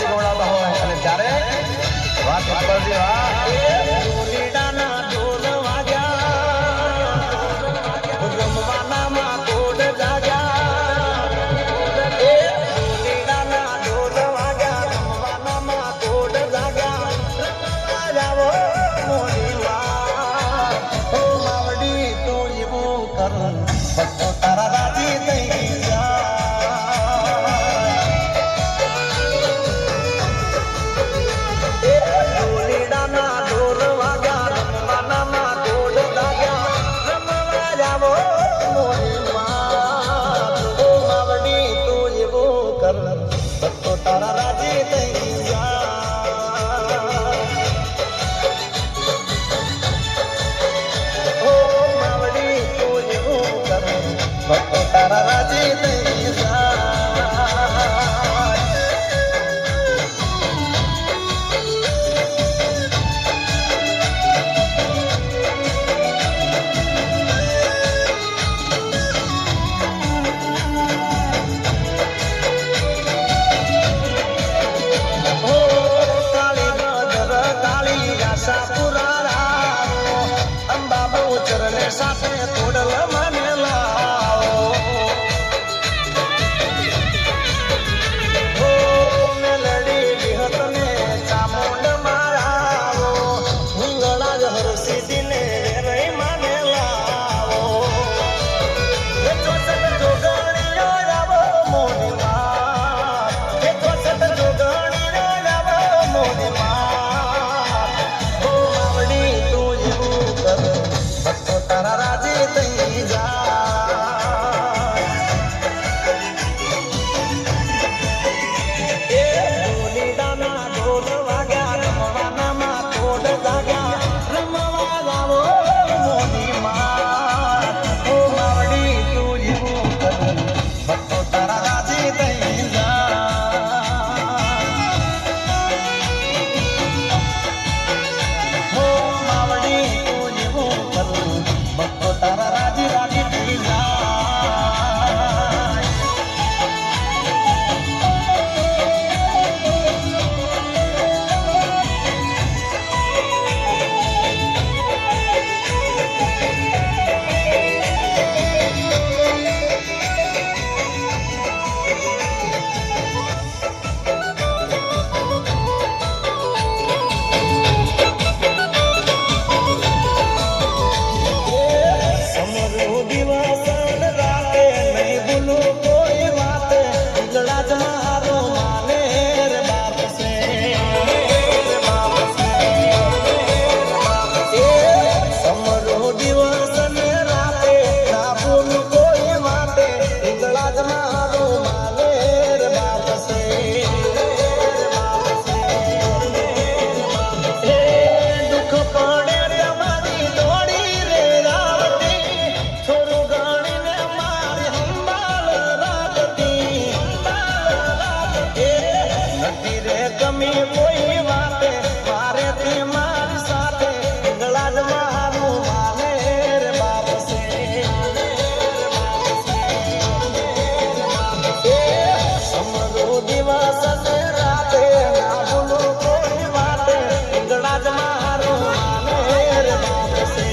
શાબાશી ગવડાવતા હોય અને ત્યારે વાત ઉપરથી તારા રાજી થઈ તારા રાજી થઈ તારા રાજી થઈ સાથે તોડલ મને લાવો હો મેલડી વિહત ને ચામુંડ મારાવો હુંગળા જ હરસી ને રહી મને લાવો એ ચોસત જોગણી આવો મોની માં એ ચોસત જોગણી આવો મોની માં હો માવડી તું એવું કર તારા રાજી થઈ જાય એ ઢોલીડાના ઢોલ વાગ્યા રમવાનામાં તોડ જાગ્યા રમવા લાવો મોની માં ઓ માવડી તું એવું કર ભક્તો તારા રાજી થઈ જાય ઓ માવડી તું એવું કર ભક્તો તારા રાજી રાજી થઈ જાય કોઈ વાતે મારે તે મારી સાથે ગળાજ મારું માને રે બાપ છે સમરો દિવસ ને રાતે ના ભૂલો કોઈ વાતે ગળાજ મારું માને રે બાપ છે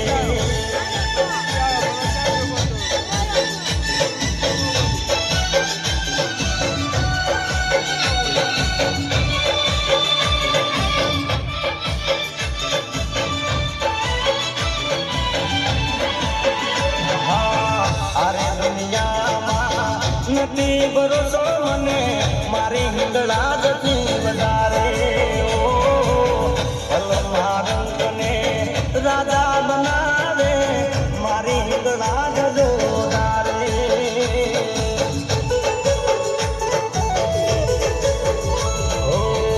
નથી ભરોસો મને મારી હિંગળા જતી વધારે ઓ રંગ ને રાજા